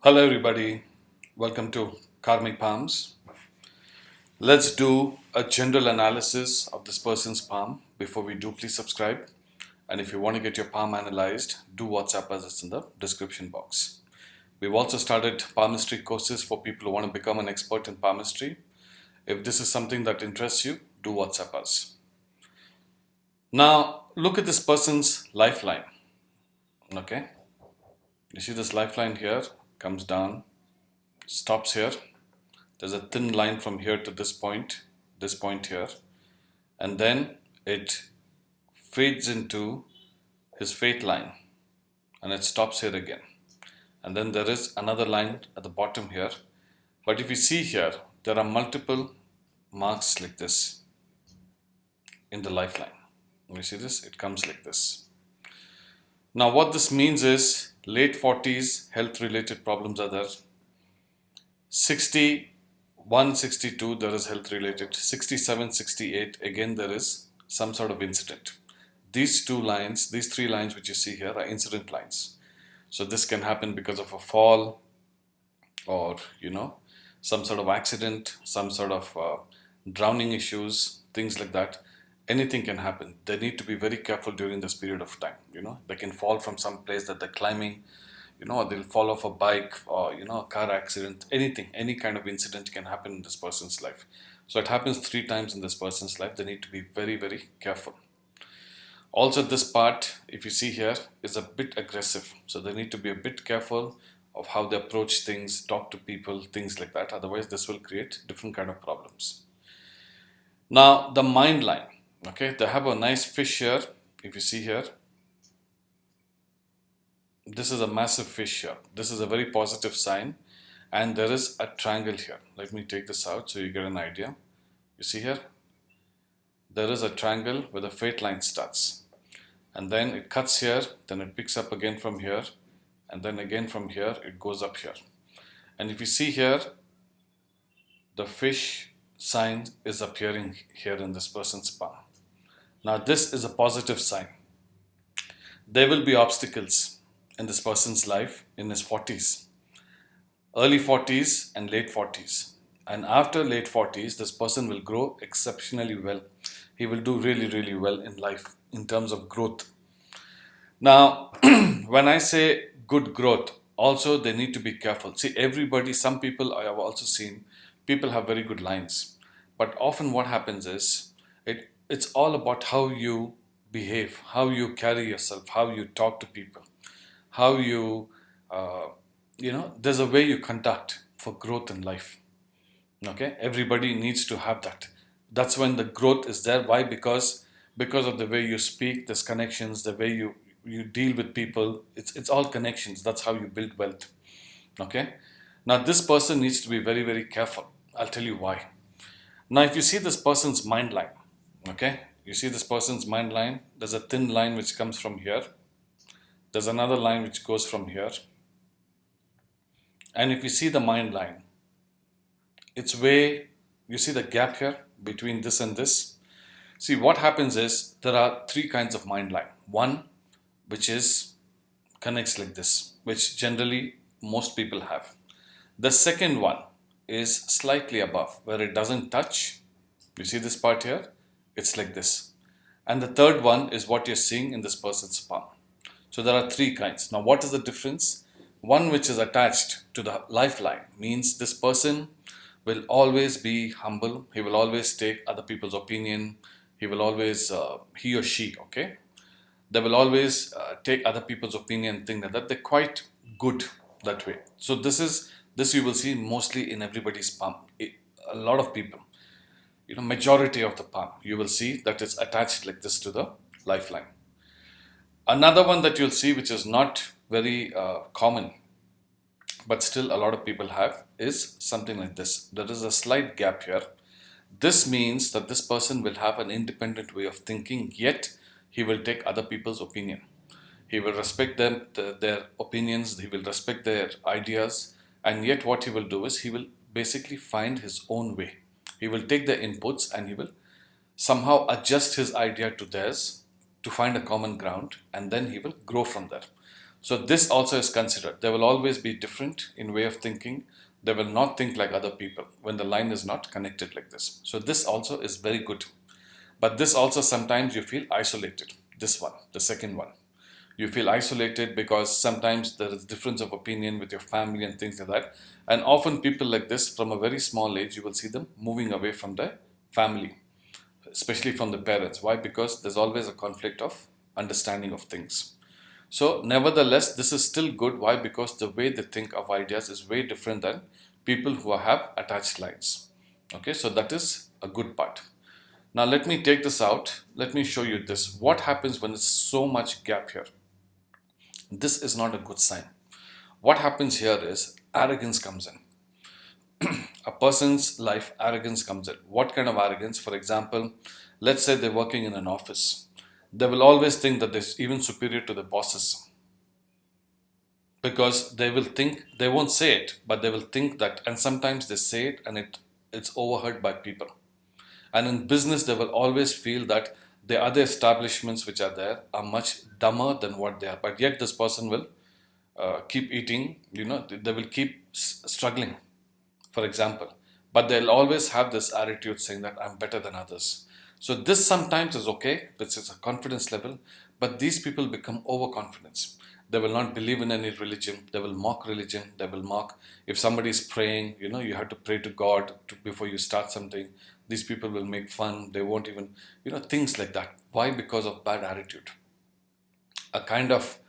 Hello, everybody. Welcome to Karmic Palms. Let's do a general analysis of this person's palm. Before we do, please subscribe. And if you want to get your palm analyzed, do WhatsApp us. It's in the description box. We've also started palmistry courses for people who want to become an expert in palmistry. If this is something that interests you, do WhatsApp us. Now, look at this person's lifeline. Okay? You see this lifeline here, comes down, stops here. There's a thin line from here to this point here, and then it fades into his fate line and it stops here again. And then there is another line at the bottom here. But if you see here, there are multiple marks like this in the lifeline. You see this? It comes like this. Now, what this means is late 40s, health related problems are there. 61, 62, there is health related. 67, 68, again there is some sort of incident. These three lines which you see here are incident lines. So this can happen because of a fall or, some sort of accident, some sort of drowning issues, things like that. Anything can happen. They need to be very careful during this period of time. They can fall from some place that they're climbing, or they'll fall off a bike or, a car accident, anything, any kind of incident can happen in this person's life. So it happens 3 times in this person's life. They need to be very, very careful. Also, this part, if you see here, is a bit aggressive. So they need to be a bit careful of how they approach things, talk to people, things like that. Otherwise, this will create different kind of problems. Now, the mind line. Okay, they have a nice fish here. If you see here, this is a massive fish here. This is a very positive sign, and there is a triangle here. Let me take this out so you get an idea. You see here, there is a triangle where the fate line starts, and then it cuts here, then it picks up again from here, and then again from here it goes up here. And if you see here, the fish sign is appearing here in this person's palm. Now this is a positive sign. There will be obstacles in this person's life in his 40s, early 40s and late 40s. And after late 40s, this person will grow exceptionally well. He will do really, really well in life in terms of growth. Now, when I say good growth, also they need to be careful. See, some people I have also seen, people have very good lines. But often what happens is, it's all about how you behave, how you carry yourself, how you talk to people, how you, there's a way you conduct for growth in life. Okay, everybody needs to have that. That's when the growth is there. Why? Because of the way you speak, there's connections, the way you deal with people. It's all connections. That's how you build wealth. Okay. Now this person needs to be very, very careful. I'll tell you why. Now, if you see this person's mind line, okay, you see this person's mind line, there's a thin line which comes from here. There's another line which goes from here. And if you see the mind line, it's way, you see the gap here between this and this. See, what happens is there are 3 kinds of mind line. One, which connects like this, which generally most people have. The second one is slightly above, where it doesn't touch. You see this part here? It's like this. And the third one is what you're seeing in this person's palm. So there are 3 kinds. Now, what is the difference? One which is attached to the lifeline means this person will always be humble. He will always take other people's opinion. He will always, he or she, okay? They will always take other people's opinion, think that they're quite good that way. So this you will see mostly in everybody's palm. A lot of people, majority of the palm, you will see that it's attached like this to the lifeline. Another one that you'll see, which is not very common, but still a lot of people have, is something like this. There is a slight gap here. This means that this person will have an independent way of thinking, yet he will take other people's opinion. He will respect them, their opinions, he will respect their ideas, and yet what he will do is he will basically find his own way. He will take their inputs and he will somehow adjust his idea to theirs to find a common ground, and then he will grow from there. So this also is considered. They will always be different in way of thinking. They will not think like other people when the line is not connected like this. So this also is very good. But this also sometimes you feel isolated. This one, the second one. You feel isolated because sometimes there is difference of opinion with your family and things like that. And often people like this, from a very small age, you will see them moving away from their family, especially from the parents. Why? Because there's always a conflict of understanding of things. So nevertheless, this is still good. Why? Because the way they think of ideas is way different than people who have attached lines. Okay, so that is a good part. Now let me take this out. Let me show you this. What happens when there's so much gap here? This is not a good sign. What happens here is arrogance comes in. A person's life, arrogance comes in. What kind of arrogance? For example, let's say they're working in an office. They will always think that they're even superior to the bosses, because they will think, they won't say it, but they will think that, and sometimes they say it and it's overheard by people. And in business, they will always feel that the other establishments which are there are much dumber than what they are. But yet this person will keep eating, they will keep struggling, for example. But they'll always have this attitude saying that I'm better than others. So this sometimes is okay, this is a confidence level, but these people become overconfident. They will not believe in any religion. They will mock religion. They will mock, if somebody is praying, you have to pray to God before you start something. These people will make fun. They won't even, things like that. Why? Because of bad attitude. A kind of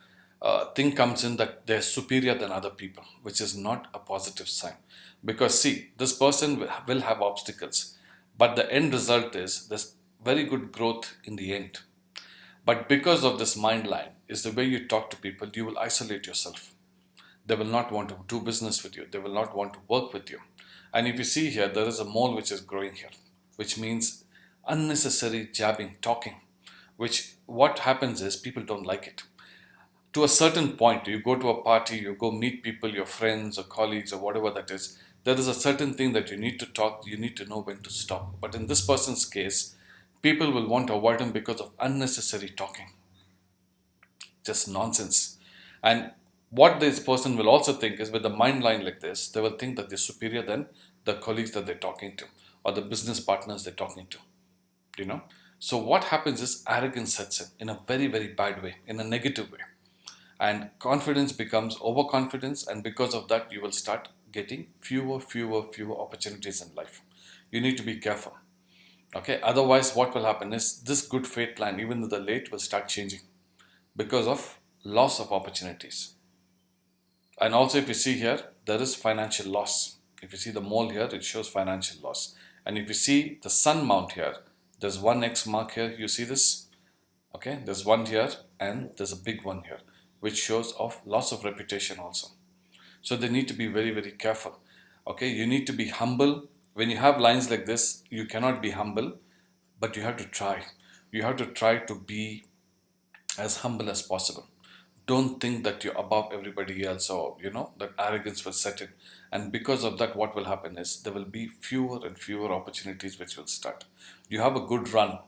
thing comes in that they're superior than other people, which is not a positive sign. Because see, this person will have obstacles, but the end result is there's very good growth in the end. But because of this mind line, is the way you talk to people, you will isolate yourself. They will not want to do business with you. They will not want to work with you. And if you see here, there is a mole which is growing here, which means unnecessary jabbing, talking, which what happens is people don't like it. To a certain point, you go to a party, you go meet people, your friends or colleagues or whatever that is, there is a certain thing that you need to talk, you need to know when to stop. But in this person's case, people will want to avoid him because of unnecessary talking. Just nonsense. And what this person will also think is, with a mind line like this, they will think that they're superior than the colleagues that they're talking to or the business partners they're talking to. So what happens is arrogance sets in a very, very bad way, in a negative way. And confidence becomes overconfidence, and because of that, you will start getting fewer opportunities in life. You need to be careful. Okay, otherwise, what will happen is this good fate plan, even though the late, will start changing because of loss of opportunities. And also, if you see here, there is financial loss. If you see the mole here, it shows financial loss. And if you see the sun mount here, there's one X mark here. You see this? Okay, there's one here and there's a big one here, which shows of loss of reputation also. So they need to be very, very careful. Okay, you need to be humble. When you have lines like this, you cannot be humble, but you have to try. You have to try to be as humble as possible. Don't think that you're above everybody else, or that arrogance will set in. And because of that, what will happen is there will be fewer and fewer opportunities which will start. You have a good run,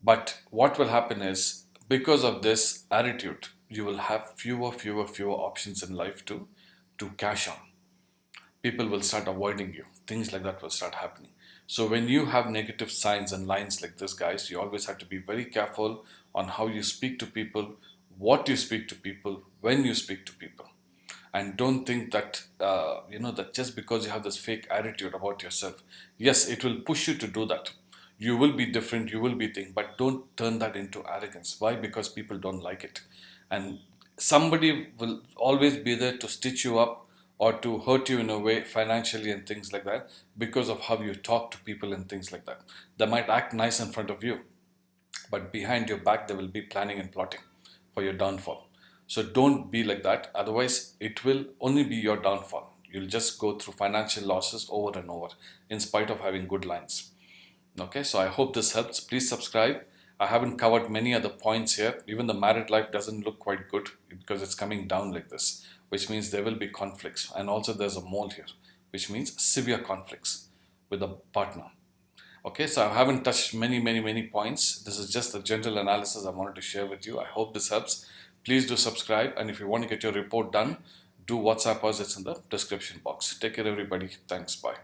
but what will happen is, because of this attitude, you will have fewer options in life to cash on. People will start avoiding you. Things like that will start happening. So when you have negative signs and lines like this, guys, you always have to be very careful on how you speak to people, what you speak to people, when you speak to people. And don't think that, that just because you have this fake attitude about yourself, yes, it will push you to do that. You will be different, you will be thing, but don't turn that into arrogance. Why? Because people don't like it. And somebody will always be there to stitch you up or to hurt you in a way financially and things like that, because of how you talk to people and things like that. They might act nice in front of you, but behind your back they will be planning and plotting for your downfall. So don't be like that, otherwise it will only be your downfall. You'll just go through financial losses over and over in spite of having good lines. Okay, so I hope this helps. Please subscribe. I haven't covered many other points here. Even the married life doesn't look quite good because it's coming down like this, which means there will be conflicts. And also there's a mole here, which means severe conflicts with a partner. Okay, so I haven't touched many points. This is just a general analysis I wanted to share with you. I hope this helps. Please do subscribe, and if you want to get your report done, do WhatsApp us. It's in the description box. Take care, everybody. Thanks. Bye.